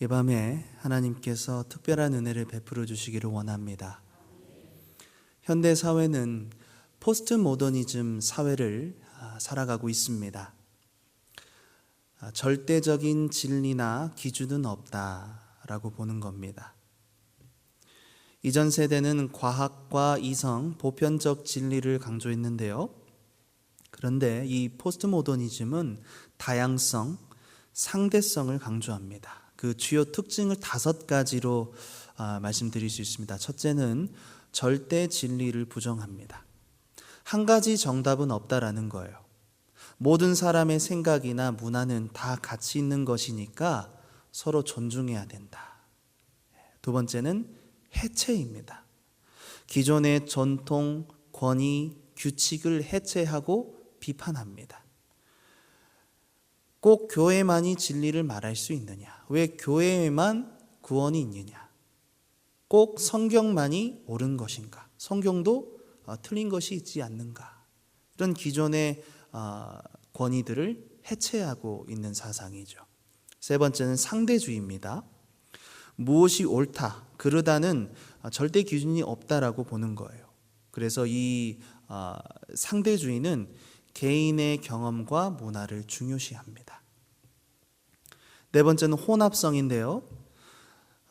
이 밤에 하나님께서 특별한 은혜를 베풀어 주시기를 원합니다. 현대 사회는 포스트 모더니즘 사회를 살아가고 있습니다. 절대적인 진리나 기준은 없다라고 보는 겁니다. 이전 세대는 과학과 이성, 보편적 진리를 강조했는데요. 그런데 이 포스트 모더니즘은 다양성, 상대성을 강조합니다. 그 주요 특징을 5가지로 말씀드릴 수 있습니다. 첫째는 절대 진리를 부정합니다. 한 가지 정답은 없다라는 거예요. 모든 사람의 생각이나 문화는 다 가치 있는 것이니까 서로 존중해야 된다. 두 번째는 해체입니다. 기존의 전통, 권위, 규칙을 해체하고 비판합니다. 꼭 교회만이 진리를 말할 수 있느냐? 왜 교회에만 구원이 있느냐? 꼭 성경만이 옳은 것인가? 성경도 틀린 것이 있지 않는가? 이런 기존의 권위들을 해체하고 있는 사상이죠. 세 번째는 상대주의입니다. 무엇이 옳다, 그르다는 절대 기준이 없다라고 보는 거예요. 그래서 이 상대주의는 개인의 경험과 문화를 중요시합니다. 네 번째는 혼합성인데요.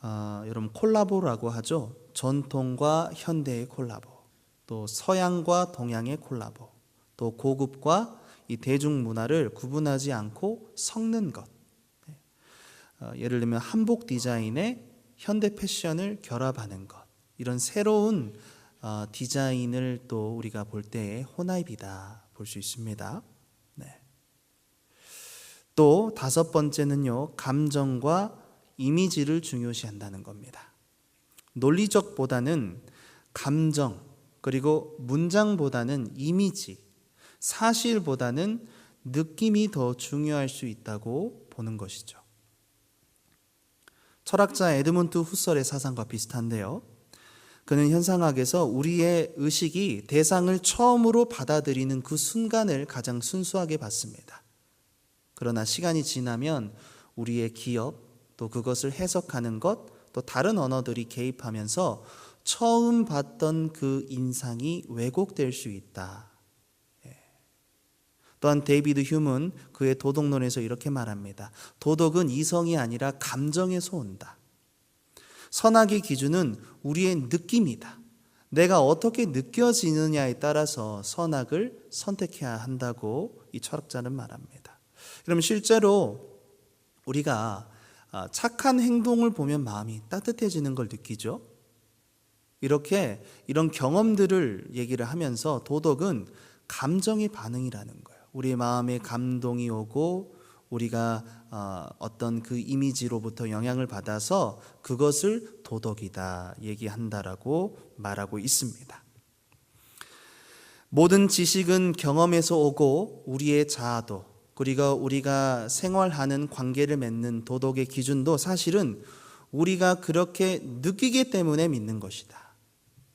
여러분 콜라보라고 하죠. 전통과 현대의 콜라보, 또 서양과 동양의 콜라보, 또 고급과 이 대중문화를 구분하지 않고 섞는 것. 예를 들면 한복 디자인에 현대 패션을 결합하는 것. 이런 새로운 디자인을 또 우리가 볼 때에 혼합이다 볼 수 있습니다. 네. 또 5번째는요, 감정과 이미지를 중요시한다는 겁니다. 논리적보다는 감정, 그리고 문장보다는 이미지, 사실보다는 느낌이 더 중요할 수 있다고 보는 것이죠. 철학자 에드문드 후설의 사상과 비슷한데요. 그는 현상학에서 우리의 의식이 대상을 처음으로 받아들이는 그 순간을 가장 순수하게 봤습니다. 그러나 시간이 지나면 우리의 기억, 또 그것을 해석하는 것, 또 다른 언어들이 개입하면서 처음 봤던 그 인상이 왜곡될 수 있다. 또한 데이비드 휴문 그의 도덕론에서 이렇게 말합니다. 도덕은 이성이 아니라 감정에서 온다. 선악의 기준은 우리의 느낌이다. 내가 어떻게 느껴지느냐에 따라서 선악을 선택해야 한다고 이 철학자는 말합니다. 그럼 실제로 우리가 착한 행동을 보면 마음이 따뜻해지는 걸 느끼죠. 이런 경험들을 얘기를 하면서 도덕은 감정의 반응이라는 거예요. 우리의 마음에 감동이 오고 우리가 어떤 그 이미지로부터 영향을 받아서 그것을 도덕이다 얘기한다라고 말하고 있습니다. 모든 지식은 경험에서 오고 우리의 자아도, 그리고 우리가 생활하는 관계를 맺는 도덕의 기준도 사실은 우리가 그렇게 느끼기 때문에 믿는 것이다.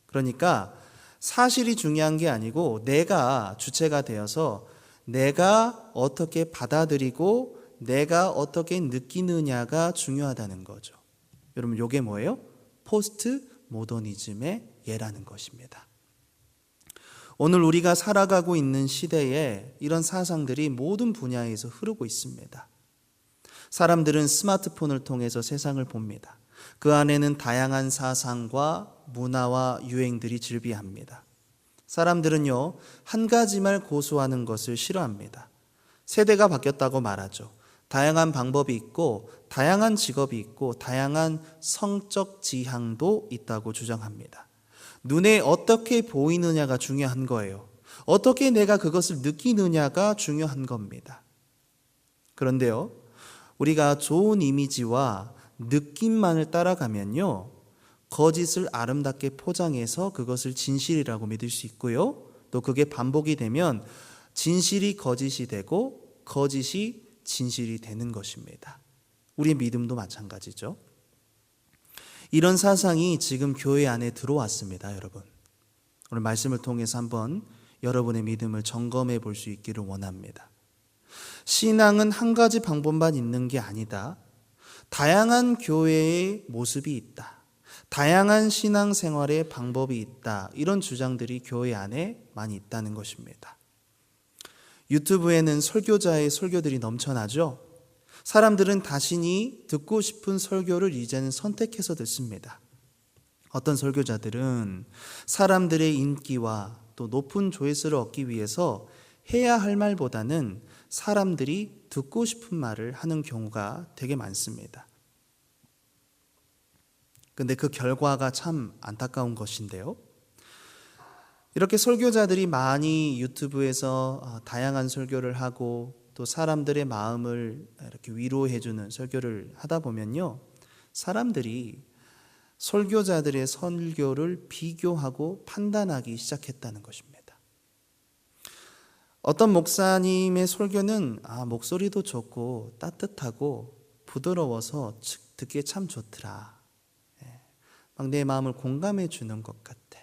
그러니까 사실이 중요한 게 아니고 내가 주체가 되어서 내가 어떻게 받아들이고 내가 어떻게 느끼느냐가 중요하다는 거죠. 여러분, 이게 뭐예요? 포스트 모더니즘의 예라는 것입니다. 오늘 우리가 살아가고 있는 시대에 이런 사상들이 모든 분야에서 흐르고 있습니다. 사람들은 스마트폰을 통해서 세상을 봅니다. 그 안에는 다양한 사상과 문화와 유행들이 즐비합니다. 사람들은요, 한 가지만 고수하는 것을 싫어합니다. 세대가 바뀌었다고 말하죠. 다양한 방법이 있고, 다양한 직업이 있고, 다양한 성적 지향도 있다고 주장합니다. 눈에 어떻게 보이느냐가 중요한 거예요. 어떻게 내가 그것을 느끼느냐가 중요한 겁니다. 그런데요, 우리가 좋은 이미지와 느낌만을 따라가면요, 거짓을 아름답게 포장해서 그것을 진실이라고 믿을 수 있고요, 또 그게 반복이 되면 진실이 거짓이 되고 거짓이 진실이 되는 것입니다. 우리의 믿음도 마찬가지죠. 이런 사상이 지금 교회 안에 들어왔습니다, 여러분. 오늘 말씀을 통해서 한번 여러분의 믿음을 점검해 볼 수 있기를 원합니다. 신앙은 한 가지 방법만 있는 게 아니다. 다양한 교회의 모습이 있다. 다양한 신앙생활의 방법이 있다. 이런 주장들이 교회 안에 많이 있다는 것입니다. 유튜브에는 설교자의 설교들이 넘쳐나죠. 사람들은 자신이 듣고 싶은 설교를 이제는 선택해서 듣습니다. 어떤 설교자들은 사람들의 인기와 또 높은 조회수를 얻기 위해서 해야 할 말보다는 사람들이 듣고 싶은 말을 하는 경우가 되게 많습니다. 근데 그 결과가 참 안타까운 것인데요. 이렇게 설교자들이 많이 유튜브에서 다양한 설교를 하고 또 사람들의 마음을 이렇게 위로해주는 설교를 하다 보면요, 사람들이 설교자들의 설교를 비교하고 판단하기 시작했다는 것입니다. 어떤 목사님의 설교는 목소리도 좋고 따뜻하고 부드러워서 듣기에 참 좋더라. 막 내 마음을 공감해 주는 것 같아.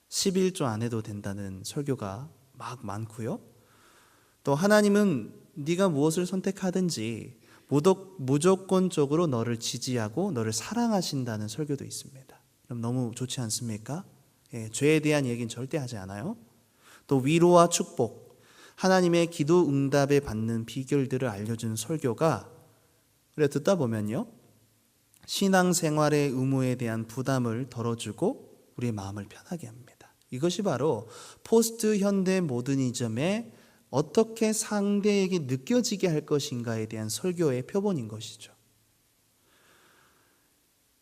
11조 안 해도 된다는 설교가 막 많고요. 또 하나님은 네가 무엇을 선택하든지 무조건적으로 너를 지지하고 너를 사랑하신다는 설교도 있습니다. 그럼 너무 좋지 않습니까? 죄에 대한 얘기는 절대 하지 않아요. 또 위로와 축복, 하나님의 기도 응답에 받는 비결들을 알려주는 설교가 그래 듣다 보면요, 신앙생활의 의무에 대한 부담을 덜어주고 우리의 마음을 편하게 합니다. 이것이 바로 포스트 현대 모더니즘의 어떻게 상대에게 느껴지게 할 것인가에 대한 설교의 표본인 것이죠.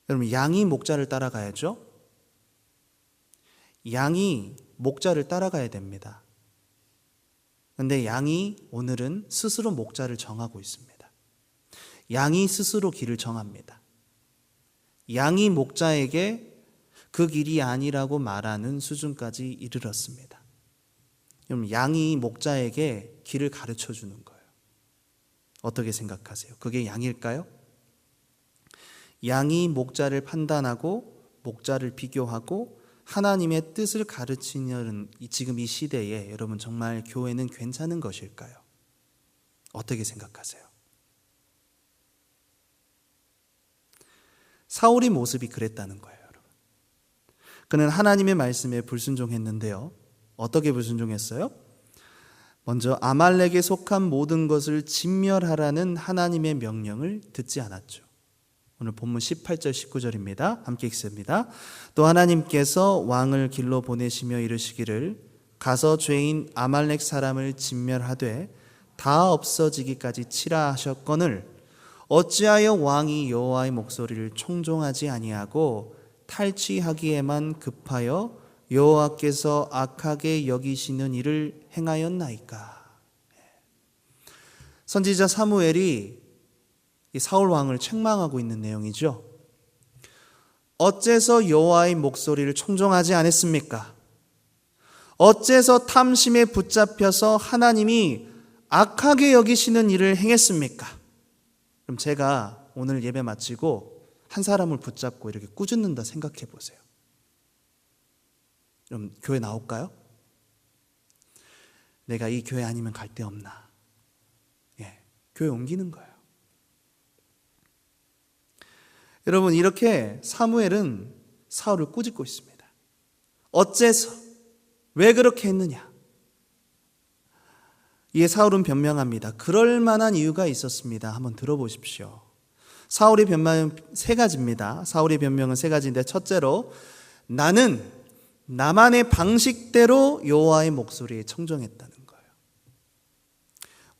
여러분, 양이 목자를 따라가야죠. 양이 목자를 따라가야 됩니다. 그런데 양이 오늘은 스스로 목자를 정하고 있습니다. 양이 스스로 길을 정합니다. 양이 목자에게 그 길이 아니라고 말하는 수준까지 이르렀습니다. 그럼 양이 목자에게 길을 가르쳐 주는 거예요. 어떻게 생각하세요? 그게 양일까요? 양이 목자를 판단하고 목자를 비교하고 하나님의 뜻을 가르치는 지금 이 시대에 여러분 정말 교회는 괜찮은 것일까요? 어떻게 생각하세요? 사울의 모습이 그랬다는 거예요, 여러분. 그는 하나님의 말씀에 불순종했는데요. 어떻게 불순종했어요? 먼저 아말렉에 속한 모든 것을 진멸하라는 하나님의 명령을 듣지 않았죠. 오늘 본문 18절 19절입니다. 함께 읽습니다. 또 하나님께서 왕을 길로 보내시며 이르시기를 가서 죄인 아말렉 사람을 진멸하되 다 없어지기까지 치라 하셨거늘 어찌하여 왕이 여호와의 목소리를 청종하지 아니하고 탈취하기에만 급하여 여호와께서 악하게 여기시는 일을 행하였나이까. 선지자 사무엘이 이 사울 왕을 책망하고 있는 내용이죠. 어째서 여호와의 목소리를 청종하지 않았습니까? 어째서 탐심에 붙잡혀서 하나님이 악하게 여기시는 일을 행했습니까? 그럼 제가 오늘 예배 마치고 한 사람을 붙잡고 이렇게 꾸짖는다 생각해 보세요. 그럼 교회 나올까요? 내가 이 교회 아니면 갈 데 없나? 교회 옮기는 거예요. 여러분, 이렇게 사무엘은 사울을 꾸짖고 있습니다. 어째서? 왜 그렇게 했느냐? 이에 사울은 변명합니다. 그럴 만한 이유가 있었습니다. 한번 들어보십시오. 사울의 변명은 세 가지입니다. 사울의 변명은 세 가지인데, 첫째로 나는 나만의 방식대로 여호와의 목소리에 청종했다는 거예요.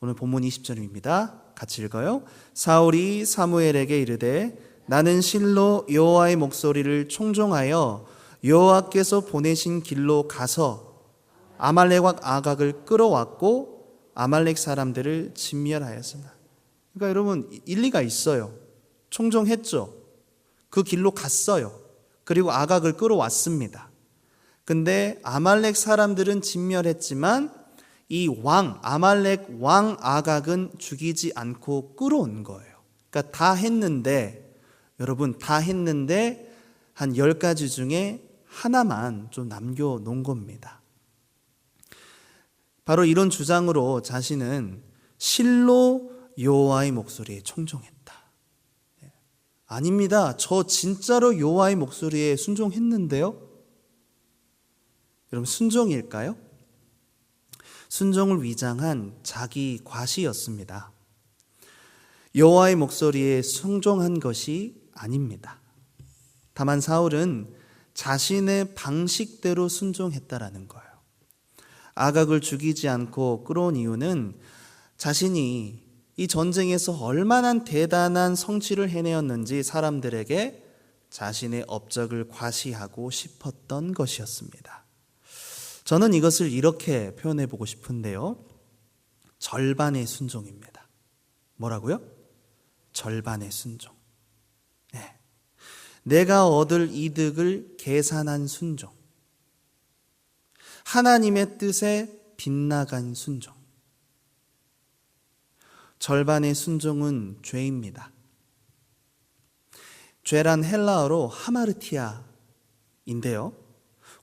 오늘 본문 20절입니다. 같이 읽어요. 사울이 사무엘에게 이르되 나는 실로 여호와의 목소리를 청종하여 여호와께서 보내신 길로 가서 아말렉 아각을 끌어왔고 아말렉 사람들을 진멸하였으나. 그러니까 여러분, 일리가 있어요. 청종했죠. 그 길로 갔어요. 그리고 아각을 끌어왔습니다. 근데 아말렉 사람들은 진멸했지만 이 아말렉 왕 아각은 죽이지 않고 끌어온 거예요. 그러니까 다 했는데, 여러분, 다 했는데 한 10가지 중에 하나만 좀 남겨놓은 겁니다. 바로 이런 주장으로 자신은 실로 여호와의 목소리에 청종했다. 아닙니다. 저 진짜로 여호와의 목소리에 순종했는데요. 여러분, 순종일까요? 순종을 위장한 자기 과시였습니다. 여호와의 목소리에 순종한 것이 아닙니다. 다만 사울은 자신의 방식대로 순종했다라는 거예요. 아각을 죽이지 않고 끌어온 이유는 자신이 이 전쟁에서 얼마나 대단한 성취를 해내었는지 사람들에게 자신의 업적을 과시하고 싶었던 것이었습니다. 저는 이것을 이렇게 표현해 보고 싶은데요. 절반의 순종입니다. 뭐라고요? 절반의 순종. 네. 내가 얻을 이득을 계산한 순종. 하나님의 뜻에 빗나간 순종. 절반의 순종은 죄입니다. 죄란 헬라어로 하마르티아인데요.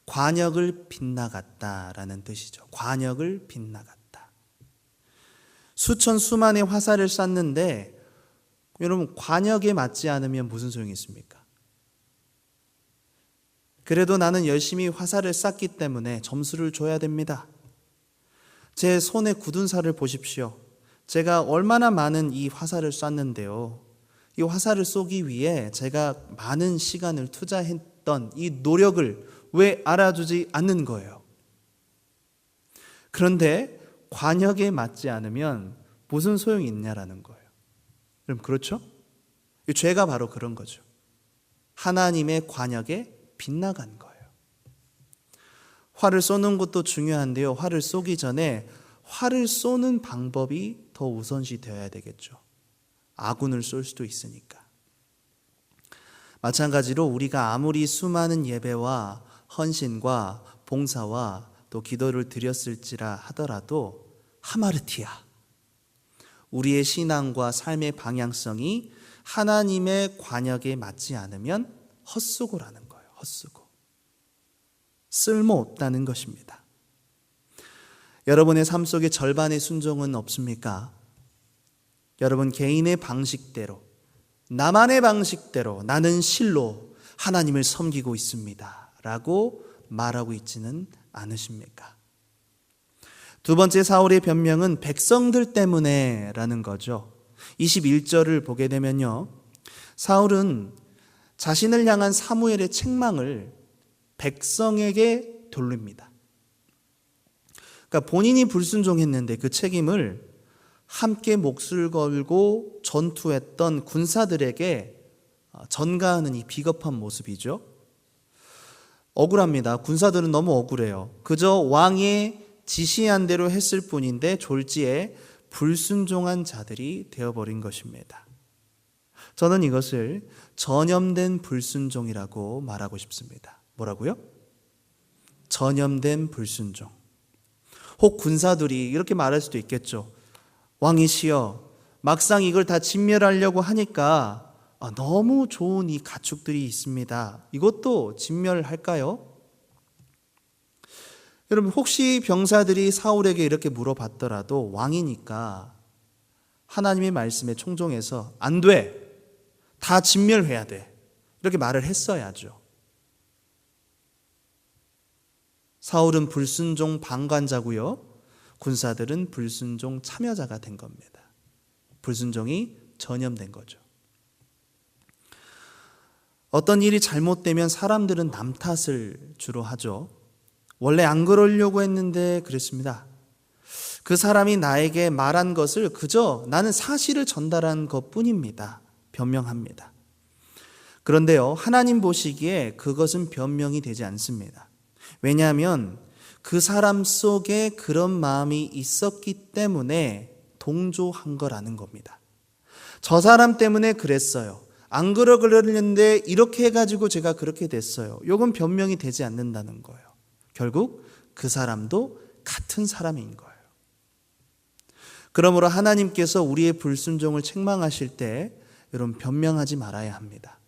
관역을 빗나갔다라는 뜻이죠. 관역을 빗나갔다. 수천 수만의 화살을 쐈는데 여러분, 관역에 맞지 않으면 무슨 소용이 있습니까? 그래도 나는 열심히 화살을 쐈기 때문에 점수를 줘야 됩니다. 제 손에 굳은 살을 보십시오. 제가 얼마나 많은 이 화살을 쐈는데요. 이 화살을 쏘기 위해 제가 많은 시간을 투자했던 이 노력을 왜 알아주지 않는 거예요? 그런데 관역에 맞지 않으면 무슨 소용이 있냐라는 거예요. 그럼 그렇죠? 이 죄가 바로 그런 거죠. 하나님의 관역에 빗나간 거예요. 활을 쏘는 것도 중요한데요. 활을 쏘기 전에 활을 쏘는 방법이 더 우선시 되어야 되겠죠. 아군을 쏠 수도 있으니까. 마찬가지로 우리가 아무리 수많은 예배와 헌신과 봉사와 또 기도를 드렸을지라 하더라도 하마르티아, 우리의 신앙과 삶의 방향성이 하나님의 관역에 맞지 않으면 헛수고라는 거예요. 헛수고. 쓸모없다는 것입니다. 여러분의 삶 속에 절반의 순종은 없습니까? 여러분 개인의 방식대로, 나만의 방식대로 나는 실로 하나님을 섬기고 있습니다 라고 말하고 있지는 않으십니까? 두 번째 사울의 변명은 백성들 때문에 라는 거죠. 21절을 보게 되면요, 사울은 자신을 향한 사무엘의 책망을 백성에게 돌립니다. 그러니까 본인이 불순종했는데 그 책임을 함께 몫을 걸고 전투했던 군사들에게 전가하는 이 비겁한 모습이죠. 억울합니다. 군사들은 너무 억울해요. 그저 왕의 지시한 대로 했을 뿐인데 졸지에 불순종한 자들이 되어버린 것입니다. 저는 이것을 전염된 불순종이라고 말하고 싶습니다. 뭐라고요? 전염된 불순종. 혹 군사들이 이렇게 말할 수도 있겠죠. 왕이시여, 막상 이걸 다 진멸하려고 하니까 너무 좋은 이 가축들이 있습니다. 이것도 진멸할까요? 여러분, 혹시 병사들이 사울에게 이렇게 물어봤더라도 왕이니까 하나님의 말씀에 총종해서 안 돼, 다 진멸해야 돼, 이렇게 말을 했어야죠. 사울은 불순종 방관자고요, 군사들은 불순종 참여자가 된 겁니다. 불순종이 전염된 거죠. 어떤 일이 잘못되면 사람들은 남 탓을 주로 하죠. 원래 안 그러려고 했는데 그랬습니다. 그 사람이 나에게 말한 것을 그저 나는 사실을 전달한 것뿐입니다. 변명합니다. 그런데요, 하나님 보시기에 그것은 변명이 되지 않습니다. 왜냐하면 그 사람 속에 그런 마음이 있었기 때문에 동조한 거라는 겁니다. 저 사람 때문에 그랬어요. 안 그러려는데 이렇게 해가지고 제가 그렇게 됐어요. 이건 변명이 되지 않는다는 거예요. 결국 그 사람도 같은 사람인 거예요. 그러므로 하나님께서 우리의 불순종을 책망하실 때 여러분 변명하지 말아야 합니다.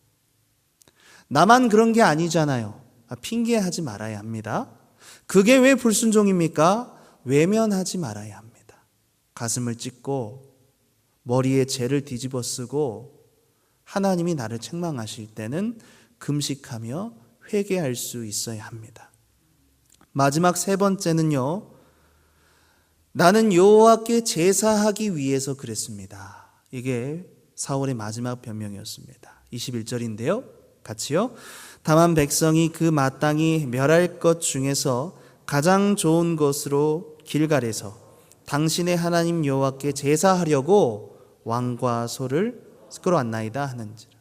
나만 그런 게 아니잖아요. 핑계하지 말아야 합니다. 그게 왜 불순종입니까? 외면하지 말아야 합니다. 가슴을 찢고 머리에 죄를 뒤집어 쓰고 하나님이 나를 책망하실 때는 금식하며 회개할 수 있어야 합니다. 마지막 세 번째는요, 나는 여호와께 제사하기 위해서 그랬습니다. 이게 사울의 마지막 변명이었습니다. 21절인데요. 같이요. 다만 백성이 그 마땅히 멸할 것 중에서 가장 좋은 것으로 길갈에서 당신의 하나님 여호와께 제사하려고 왕과 소를 끌어왔나이다 하는지라.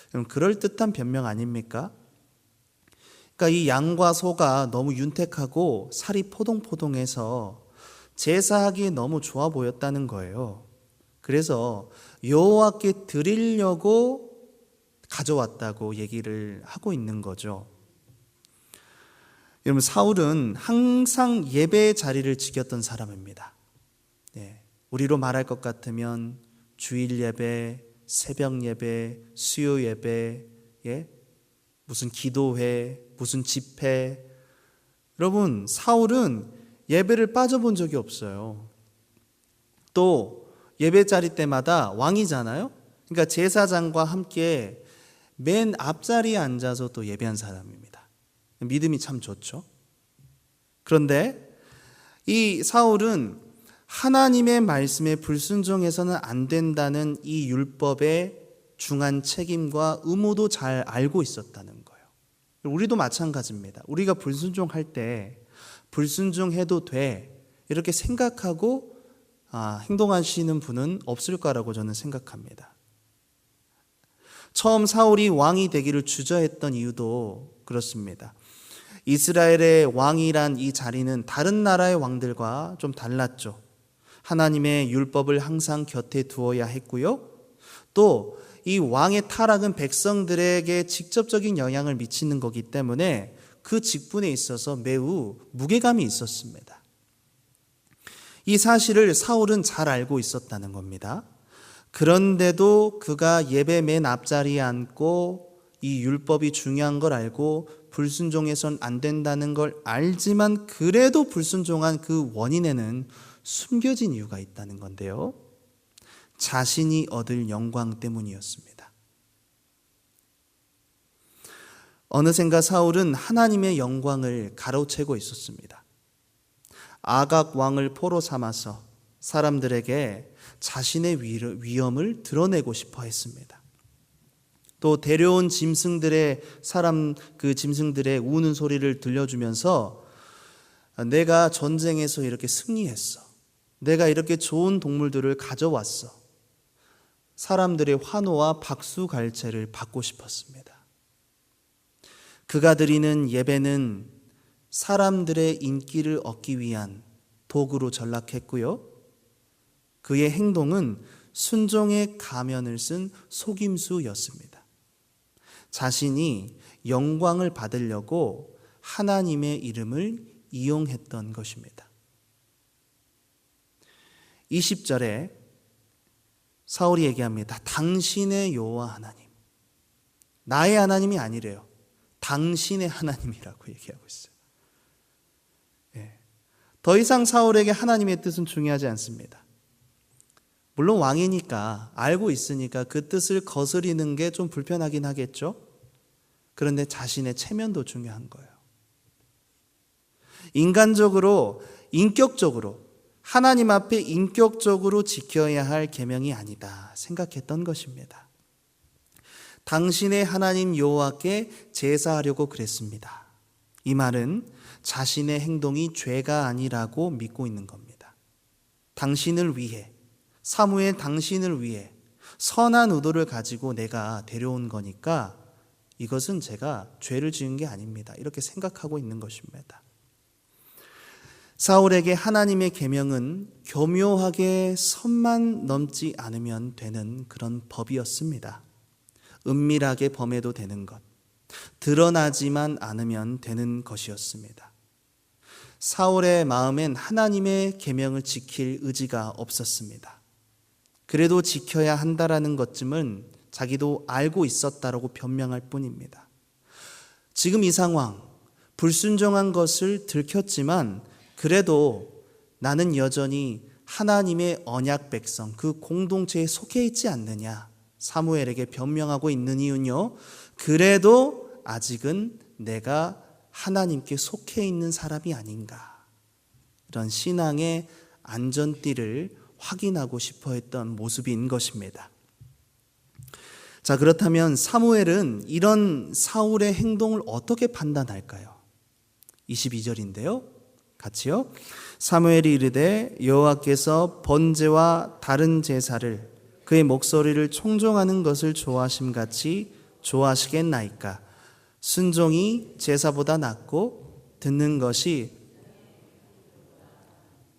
그럼 그럴듯한 변명 아닙니까? 그러니까 이 양과 소가 너무 윤택하고 살이 포동포동해서 제사하기에 너무 좋아 보였다는 거예요. 그래서 여호와께 드리려고 가져왔다고 얘기를 하고 있는 거죠. 여러분, 사울은 항상 예배의 자리를 지켰던 사람입니다. 우리로 말할 것 같으면 주일 예배, 새벽 예배, 수요 예배, 무슨 기도회, 무슨 집회. 여러분, 사울은 예배를 빠져본 적이 없어요. 또 예배 자리 때마다 왕이잖아요. 그러니까 제사장과 함께 맨 앞자리에 앉아서 또 예배한 사람입니다. 믿음이 참 좋죠. 그런데 이 사울은 하나님의 말씀에 불순종해서는 안 된다는 이 율법의 중한 책임과 의무도 잘 알고 있었다는 거예요. 우리도 마찬가지입니다. 우리가 불순종할 때 불순종해도 돼 이렇게 생각하고 행동하시는 분은 없을 거라고 저는 생각합니다. 처음 사울이 왕이 되기를 주저했던 이유도 그렇습니다. 이스라엘의 왕이란 이 자리는 다른 나라의 왕들과 좀 달랐죠. 하나님의 율법을 항상 곁에 두어야 했고요. 또 이 왕의 타락은 백성들에게 직접적인 영향을 미치는 거기 때문에 그 직분에 있어서 매우 무게감이 있었습니다. 이 사실을 사울은 잘 알고 있었다는 겁니다. 그런데도 그가 예배 맨 앞자리에 앉고 이 율법이 중요한 걸 알고 불순종해선 안 된다는 걸 알지만 그래도 불순종한 그 원인에는 숨겨진 이유가 있다는 건데요. 자신이 얻을 영광 때문이었습니다. 어느샌가 사울은 하나님의 영광을 가로채고 있었습니다. 아각 왕을 포로 삼아서 사람들에게 자신의 위엄을 드러내고 싶어 했습니다. 또 데려온 짐승들의 짐승들의 우는 소리를 들려주면서 내가 전쟁에서 이렇게 승리했어. 내가 이렇게 좋은 동물들을 가져왔어. 사람들의 환호와 박수갈채를 받고 싶었습니다. 그가 드리는 예배는 사람들의 인기를 얻기 위한 도구로 전락했고요. 그의 행동은 순종의 가면을 쓴 속임수였습니다. 자신이 영광을 받으려고 하나님의 이름을 이용했던 것입니다. 20절에 사울이 얘기합니다. 당신의 여호와 하나님. 나의 하나님이 아니래요. 당신의 하나님이라고 얘기하고 있어요. 더 이상 사울에게 하나님의 뜻은 중요하지 않습니다. 물론 왕이니까 알고 있으니까 그 뜻을 거스리는 게 좀 불편하긴 하겠죠. 그런데 자신의 체면도 중요한 거예요. 인간적으로, 인격적으로 하나님 앞에 인격적으로 지켜야 할 계명이 아니다 생각했던 것입니다. 당신의 하나님 여호와께 제사하려고 그랬습니다. 이 말은 자신의 행동이 죄가 아니라고 믿고 있는 겁니다. 당신을 위해, 사무엘 당신을 위해 선한 의도를 가지고 내가 데려온 거니까 이것은 제가 죄를 지은 게 아닙니다. 이렇게 생각하고 있는 것입니다. 사울에게 하나님의 계명은 교묘하게 선만 넘지 않으면 되는 그런 법이었습니다. 은밀하게 범해도 되는 것, 드러나지만 않으면 되는 것이었습니다. 사울의 마음엔 하나님의 계명을 지킬 의지가 없었습니다. 그래도 지켜야 한다라는 것쯤은 자기도 알고 있었다라고 변명할 뿐입니다. 지금 이 상황, 불순종한 것을 들켰지만 그래도 나는 여전히 하나님의 언약 백성, 그 공동체에 속해 있지 않느냐. 사무엘에게 변명하고 있는 이유는요, 그래도 아직은 내가 하나님께 속해 있는 사람이 아닌가, 이런 신앙의 안전띠를 확인하고 싶어 했던 모습인 것입니다. 자, 그렇다면 사무엘은 이런 사울의 행동을 어떻게 판단할까요? 22절인데요. 같이요. 사무엘이 이르되 여호와께서 번제와 다른 제사를 그의 목소리를 청종하는 것을 좋아하심같이 좋아하시겠나이까? 순종이 제사보다 낫고 듣는 것이,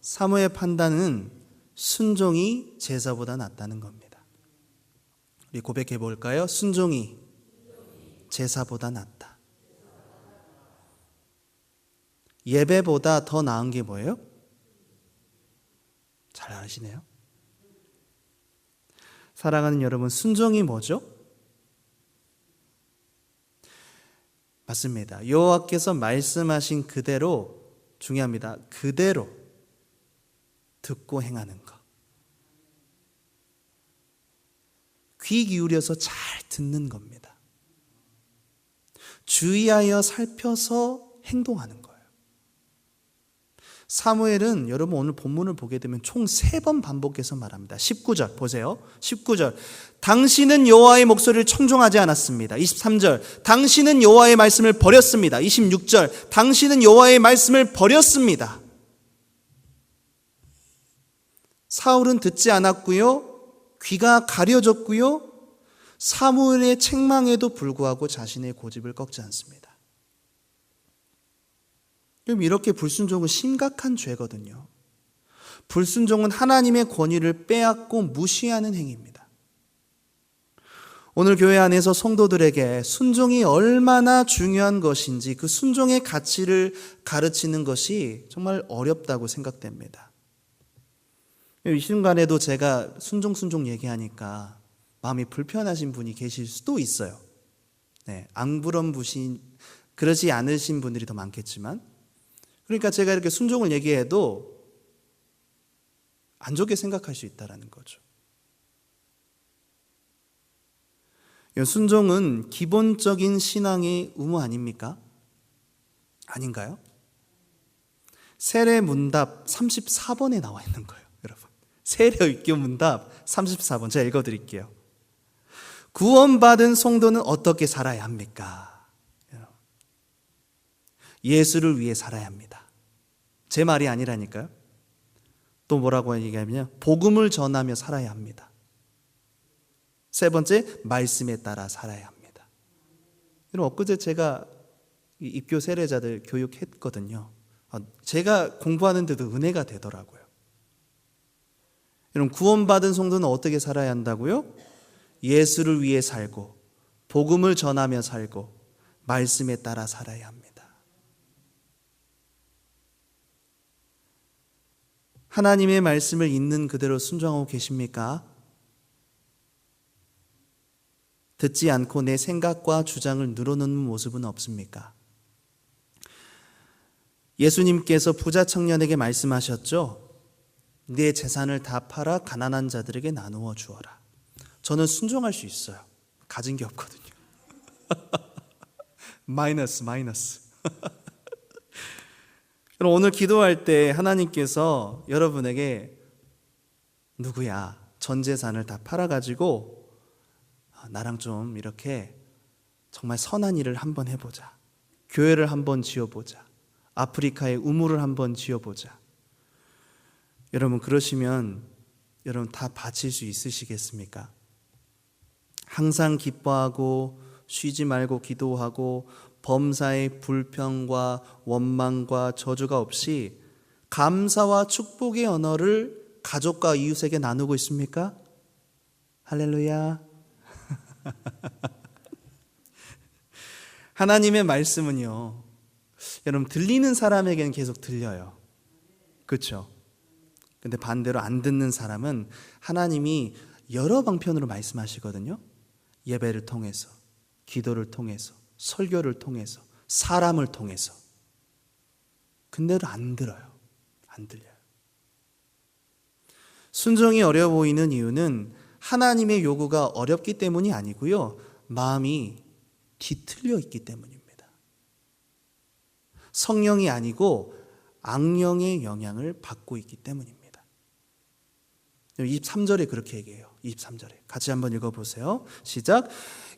사무의 판단은 순종이 제사보다 낫다는 겁니다. 우리 고백해 볼까요? 순종이 제사보다 낫다. 예배보다 더 나은 게 뭐예요? 잘 아시네요. 사랑하는 여러분, 순종이 뭐죠? 맞습니다. 여호와께서 말씀하신 그대로, 중요합니다. 그대로 듣고 행하는 것. 귀 기울여서 잘 듣는 겁니다. 주의하여 살펴서 행동하는 거예요. 사무엘은 여러분 오늘 본문을 보게 되면 총 3번 반복해서 말합니다. 19절 보세요. 19절, 당신은 여호와의 목소리를 청종하지 않았습니다. 23절, 당신은 여호와의 말씀을 버렸습니다. 26절, 당신은 여호와의 말씀을 버렸습니다. 사울은 듣지 않았고요, 귀가 가려졌고요, 사무엘의 책망에도 불구하고 자신의 고집을 꺾지 않습니다. 그럼 이렇게 불순종은 심각한 죄거든요. 불순종은 하나님의 권위를 빼앗고 무시하는 행위입니다. 오늘 교회 안에서 성도들에게 순종이 얼마나 중요한 것인지, 그 순종의 가치를 가르치는 것이 정말 어렵다고 생각됩니다. 이 순간에도 제가 순종 얘기하니까 마음이 불편하신 분이 계실 수도 있어요. 네, 앙부럼부신 그러지 않으신 분들이 더 많겠지만, 그러니까 제가 이렇게 순종을 얘기해도 안 좋게 생각할 수 있다는 거죠. 순종은 기본적인 신앙의 의무 아닙니까? 아닌가요? 세례문답 34번에 나와 있는 거예요, 여러분. 세례의교 문답 34번 제가 읽어드릴게요. 구원받은 성도는 어떻게 살아야 합니까? 예수를 위해 살아야 합니다. 제 말이 아니라니까요. 또 뭐라고 얘기하면요, 복음을 전하며 살아야 합니다. 3번째, 말씀에 따라 살아야 합니다. 여러분, 엊그제 제가 입교 세례자들 교육했거든요. 제가 공부하는데도 은혜가 되더라고요. 여러분, 구원받은 성도는 어떻게 살아야 한다고요? 예수를 위해 살고, 복음을 전하며 살고, 말씀에 따라 살아야 합니다. 하나님의 말씀을 있는 그대로 순종하고 계십니까? 듣지 않고 내 생각과 주장을 늘어놓는 모습은 없습니까? 예수님께서 부자 청년에게 말씀하셨죠? 네 재산을 다 팔아 가난한 자들에게 나누어 주어라. 저는 순종할 수 있어요. 가진 게 없거든요. 마이너스. 오늘 기도할 때 하나님께서 여러분에게 누구야, 전 재산을 다 팔아가지고 나랑 좀 이렇게 정말 선한 일을 한번 해보자, 교회를 한번 지어보자, 아프리카에 우물을 한번 지어보자. 여러분, 그러시면 여러분 다 바칠 수 있으시겠습니까? 항상 기뻐하고 쉬지 말고 기도하고 범사의 불평과 원망과 저주가 없이 감사와 축복의 언어를 가족과 이웃에게 나누고 있습니까? 할렐루야. 하나님의 말씀은요, 여러분 들리는 사람에게는 계속 들려요. 그렇죠? 근데 반대로 안 듣는 사람은 하나님이 여러 방편으로 말씀하시거든요. 예배를 통해서, 기도를 통해서, 설교를 통해서, 사람을 통해서. 근데도 안 들어요. 안 들려요. 순종이 어려워 보이는 이유는 하나님의 요구가 어렵기 때문이 아니고요. 마음이 뒤틀려 있기 때문입니다. 성령이 아니고 악령의 영향을 받고 있기 때문입니다. 23절에 그렇게 얘기해요. 23절에 같이 한번 읽어보세요. 시작.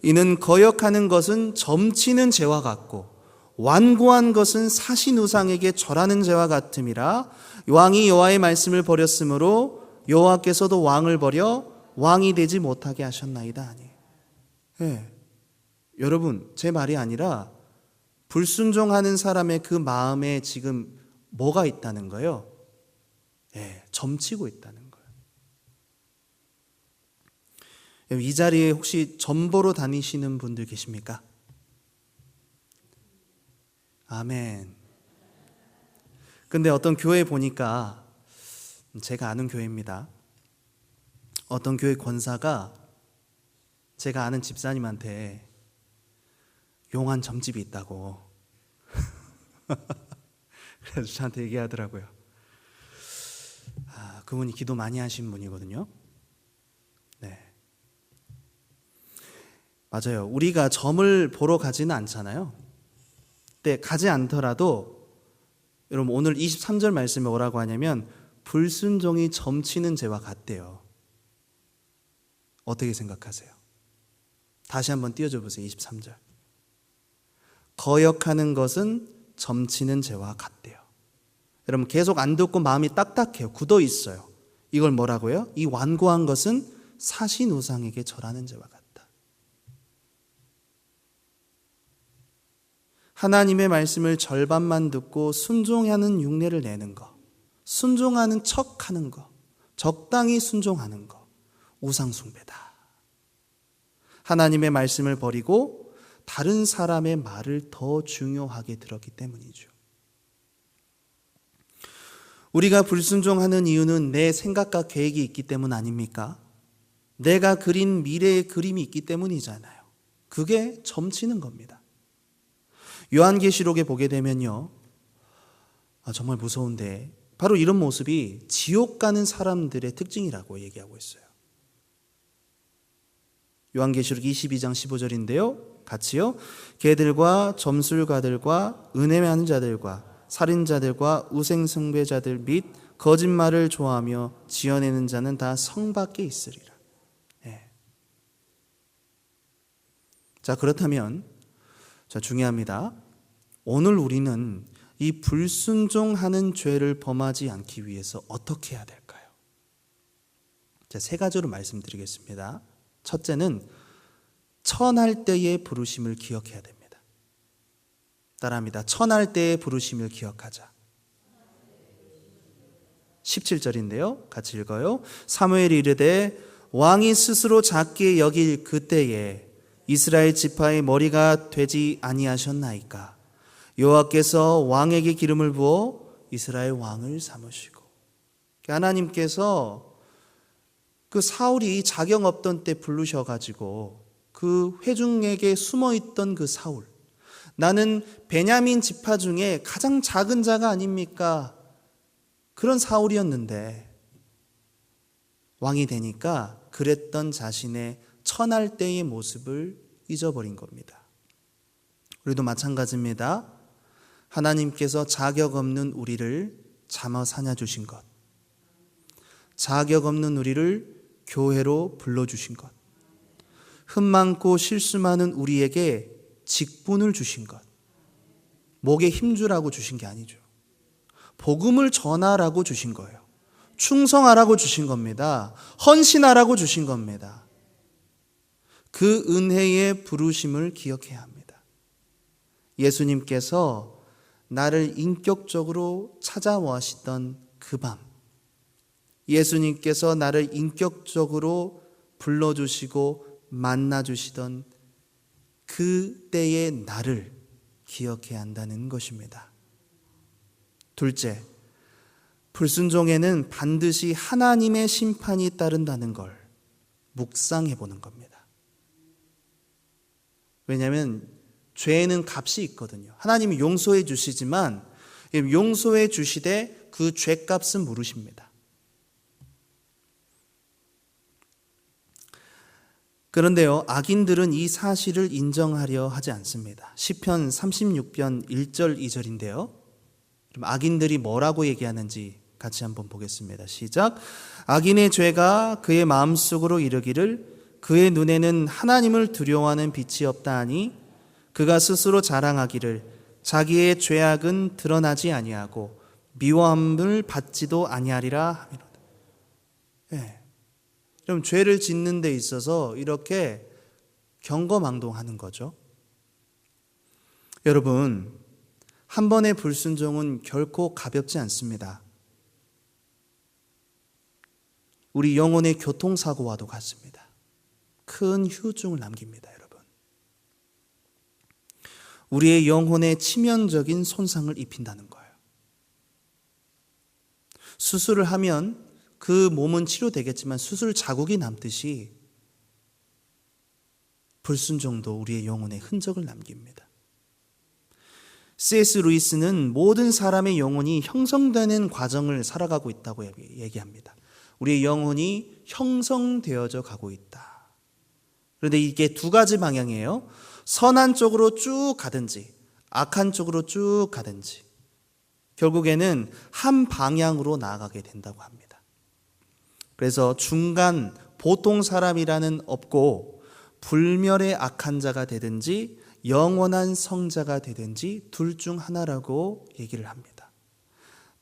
이는 거역하는 것은 점치는 죄와 같고 완고한 것은 사신 우상에게 절하는 죄와 같음이라. 왕이 여호와의 말씀을 버렸으므로 여호와께서도 왕을 버려 왕이 되지 못하게 하셨나이다 하니. 여러분, 제 말이 아니라 불순종하는 사람의 그 마음에 지금 뭐가 있다는 거예요? 점치고 있다는 거예요. 이 자리에 혹시 점보러 다니시는 분들 계십니까? 아멘. 근데 어떤 교회 보니까, 제가 아는 교회입니다. 어떤 교회 권사가 제가 아는 집사님한테 용한 점집이 있다고 그래서 저한테 얘기하더라고요. 그분이 기도 많이 하신 분이거든요. 네, 맞아요. 우리가 점을 보러 가지는 않잖아요. 근데 가지 않더라도 여러분, 오늘 23절 말씀에 뭐라고 하냐면 불순종이 점치는 죄와 같대요. 어떻게 생각하세요? 다시 한번 띄워줘 보세요. 23절. 거역하는 것은 점치는 죄와 같대요. 여러분, 계속 안 듣고 마음이 딱딱해요. 굳어 있어요. 이걸 뭐라고요? 이 완고한 것은 사신 우상에게 절하는 죄와 같다. 하나님의 말씀을 절반만 듣고 순종하는 흉내를 내는 거, 순종하는 척하는 거, 적당히 순종하는 거, 우상 숭배다. 하나님의 말씀을 버리고 다른 사람의 말을 더 중요하게 들었기 때문이죠. 우리가 불순종하는 이유는 내 생각과 계획이 있기 때문 아닙니까? 내가 그린 미래의 그림이 있기 때문이잖아요. 그게 점치는 겁니다. 요한계시록에 보게 되면요, 정말 무서운데 바로 이런 모습이 지옥 가는 사람들의 특징이라고 얘기하고 있어요. 요한계시록 22장 15절인데요. 같이요. 개들과 점술가들과 은혜하는 자들과 살인자들과 우상숭배자들 및 거짓말을 좋아하며 지어내는 자는 다 성 밖에 있으리라. 자, 그렇다면 중요합니다. 오늘 우리는 이 불순종하는 죄를 범하지 않기 위해서 어떻게 해야 될까요? 세 가지로 말씀드리겠습니다. 첫째는 천할 때의 부르심을 기억해야 됩니다. 따라합니다. 천할 때의 부르심을 기억하자. 17절인데요. 같이 읽어요. 사무엘이 이르되 왕이 스스로 작게 여길 그때에 이스라엘 지파의 머리가 되지 아니하셨나이까. 여호와께서 왕에게 기름을 부어 이스라엘 왕을 삼으시고. 하나님께서 그 사울이 자격 없던 때 부르셔가지고 그 회중에게 숨어있던 그 사울, 나는 베냐민 지파 중에 가장 작은 자가 아닙니까? 그런 사울이었는데 왕이 되니까 그랬던 자신의 천할 때의 모습을 잊어버린 겁니다. 우리도 마찬가지입니다. 하나님께서 자격 없는 우리를 잠어 사냐 주신 것, 자격 없는 우리를 교회로 불러주신 것, 흠 많고 실수 많은 우리에게 직분을 주신 것, 목에 힘주라고 주신 게 아니죠. 복음을 전하라고 주신 거예요. 충성하라고 주신 겁니다. 헌신하라고 주신 겁니다. 그 은혜의 부르심을 기억해야 합니다. 예수님께서 나를 인격적으로 찾아오시던 그 밤, 예수님께서 나를 인격적으로 불러주시고 만나주시던 그때의 나를 기억해야 한다는 것입니다. 둘째, 불순종에는 반드시 하나님의 심판이 따른다는 걸 묵상해 보는 겁니다. 왜냐하면 죄에는 값이 있거든요. 하나님이 용서해 주시지만 용서해 주시되 그 죄값은 물으십니다. 그런데요, 악인들은 이 사실을 인정하려 하지 않습니다. 시편 36편 1절 2절인데요. 그럼 악인들이 뭐라고 얘기하는지 같이 한번 보겠습니다. 시작. 악인의 죄가 그의 마음속으로 이르기를 그의 눈에는 하나님을 두려워하는 빛이 없다 하니 그가 스스로 자랑하기를 자기의 죄악은 드러나지 아니하고 미워함을 받지도 아니하리라 하미로다. 네. 그럼 죄를 짓는 데 있어서 이렇게 경거망동하는 거죠. 여러분, 한 번의 불순종은 결코 가볍지 않습니다. 우리 영혼의 교통사고와도 같습니다. 큰 후유증을 남깁니다, 여러분. 우리의 영혼에 치명적인 손상을 입힌다는 거예요. 수술을 하면 그 몸은 치료되겠지만 수술 자국이 남듯이 불순종도 우리의 영혼에 흔적을 남깁니다. C.S. 루이스는 모든 사람의 영혼이 형성되는 과정을 살아가고 있다고 얘기합니다. 우리의 영혼이 형성되어져 가고 있다. 그런데 이게 두 가지 방향이에요. 선한 쪽으로 쭉 가든지 악한 쪽으로 쭉 가든지 결국에는 한 방향으로 나아가게 된다고 합니다. 그래서 중간 보통 사람이라는 없고 불멸의 악한 자가 되든지 영원한 성자가 되든지 둘 중 하나라고 얘기를 합니다.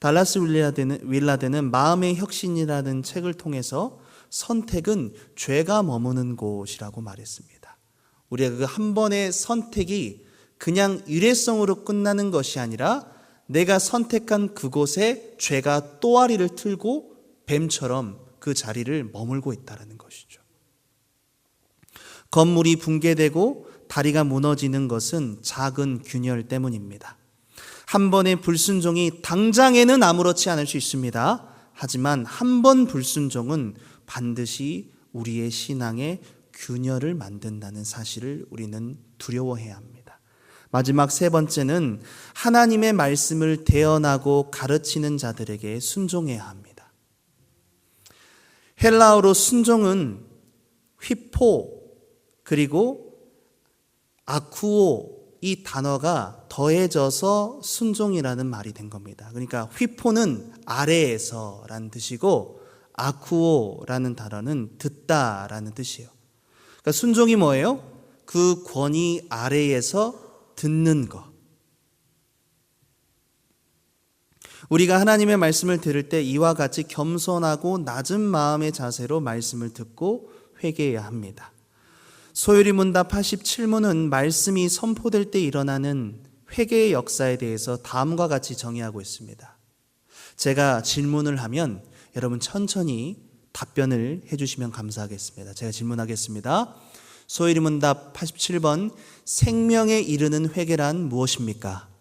달라스 윌라드는 마음의 혁신이라는 책을 통해서 선택은 죄가 머무는 곳이라고 말했습니다. 우리가 그 한 번의 선택이 그냥 일회성으로 끝나는 것이 아니라 내가 선택한 그곳에 죄가 또아리를 틀고 뱀처럼 그 자리를 머물고 있다는 것이죠. 건물이 붕괴되고 다리가 무너지는 것은 작은 균열 때문입니다. 한 번의 불순종이 당장에는 아무렇지 않을 수 있습니다. 하지만 한 번 불순종은 반드시 우리의 신앙에 균열을 만든다는 사실을 우리는 두려워해야 합니다. 마지막 세 번째는 하나님의 말씀을 대언하고 가르치는 자들에게 순종해야 합니다. 헬라어로 순종은 휘포 그리고 아쿠오 이 단어가 더해져서 순종이라는 말이 된 겁니다. 그러니까 휘포는 아래에서라는 뜻이고 아쿠오라는 단어는 듣다라는 뜻이에요. 그러니까 순종이 뭐예요? 그 권위 아래에서 듣는 것. 우리가 하나님의 말씀을 들을 때 이와 같이 겸손하고 낮은 마음의 자세로 말씀을 듣고 회개해야 합니다. 소요리 문답 87문은 말씀이 선포될 때 일어나는 회개의 역사에 대해서 다음과 같이 정의하고 있습니다. 제가 질문을 하면 여러분 천천히 답변을 해주시면 감사하겠습니다. 제가 질문하겠습니다. 소요리 문답 87번 생명에 이르는 회개란 무엇입니까?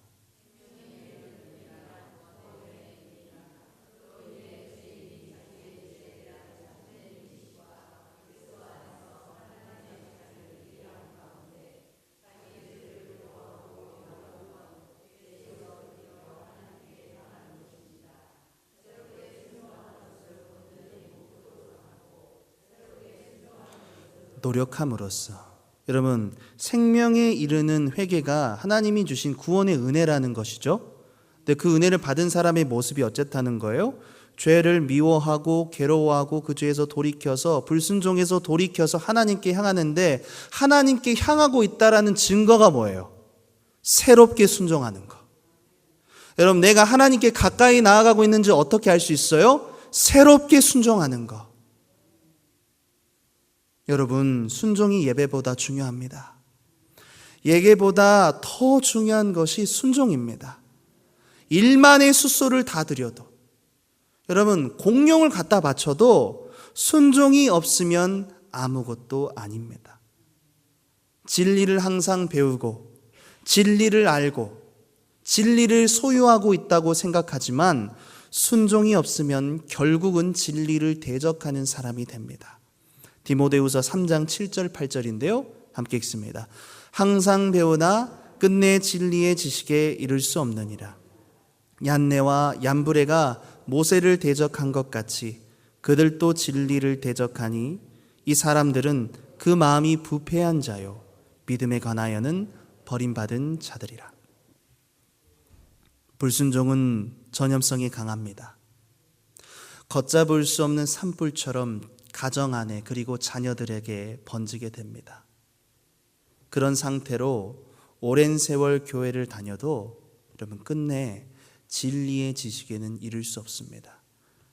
노력함으로써. 여러분, 생명에 이르는 회개가 하나님이 주신 구원의 은혜라는 것이죠. 근데 그 은혜를 받은 사람의 모습이 어쨌다는 거예요? 죄를 미워하고 괴로워하고 그 죄에서 돌이켜서 불순종에서 돌이켜서 하나님께 향하는데 하나님께 향하고 있다라는 증거가 뭐예요? 새롭게 순종하는 거. 여러분, 내가 하나님께 가까이 나아가고 있는지 어떻게 알 수 있어요? 새롭게 순종하는 거. 여러분, 순종이 예배보다 중요합니다. 예배보다 더 중요한 것이 순종입니다. 1만의 숫소를 다 드려도, 여러분, 공룡을 갖다 바쳐도 순종이 없으면 아무것도 아닙니다. 진리를 항상 배우고 진리를 알고 진리를 소유하고 있다고 생각하지만 순종이 없으면 결국은 진리를 대적하는 사람이 됩니다. 디모데후서 3장 7절 8절인데요. 함께 읽습니다. 항상 배우나 끝내 진리의 지식에 이를 수 없느니라. 얀네와 얀브레가 모세를 대적한 것 같이 그들도 진리를 대적하니 이 사람들은 그 마음이 부패한 자요 믿음에 관하여는 버림받은 자들이라. 불순종은 전염성이 강합니다. 걷잡을 수 없는 산불처럼 가정 안에 그리고 자녀들에게 번지게 됩니다. 그런 상태로 오랜 세월 교회를 다녀도 여러분 끝내 진리의 지식에는 이를 수 없습니다.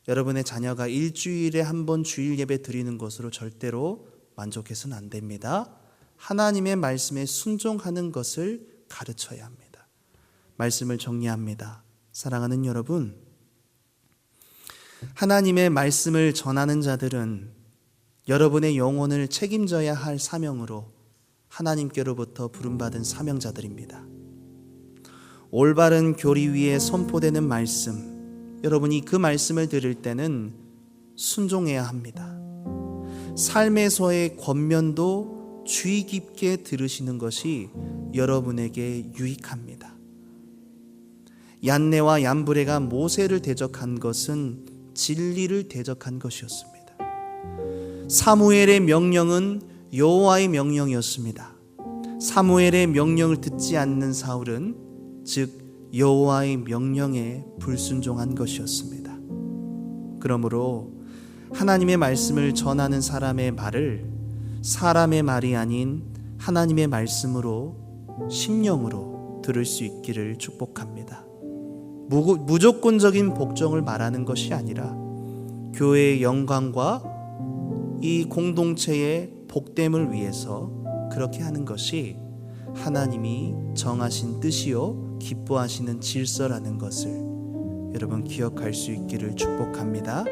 여러분의 자녀가 일주일에 한 번 주일 예배 드리는 것으로 절대로 만족해서는 안 됩니다. 하나님의 말씀에 순종하는 것을 가르쳐야 합니다. 말씀을 정리합니다. 사랑하는 여러분, 하나님의 말씀을 전하는 자들은 여러분의 영혼을 책임져야 할 사명으로 하나님께로부터 부름받은 사명자들입니다. 올바른 교리 위에 선포되는 말씀, 여러분이 그 말씀을 들을 때는 순종해야 합니다. 삶에서의 권면도 주의 깊게 들으시는 것이 여러분에게 유익합니다. 얀네와 얀브레가 모세를 대적한 것은 진리를 대적한 것이었습니다. 사무엘의 명령은 여호와의 명령이었습니다. 사무엘의 명령을 듣지 않는 사울은 즉 여호와의 명령에 불순종한 것이었습니다. 그러므로 하나님의 말씀을 전하는 사람의 말을 사람의 말이 아닌 하나님의 말씀으로 심령으로 들을 수 있기를 축복합니다. 무조건적인 복종을 말하는 것이 아니라 교회의 영광과 이 공동체의 복됨을 위해서 그렇게 하는 것이 하나님이 정하신 뜻이요 기뻐하시는 질서라는 것을 여러분 기억할 수 있기를 축복합니다.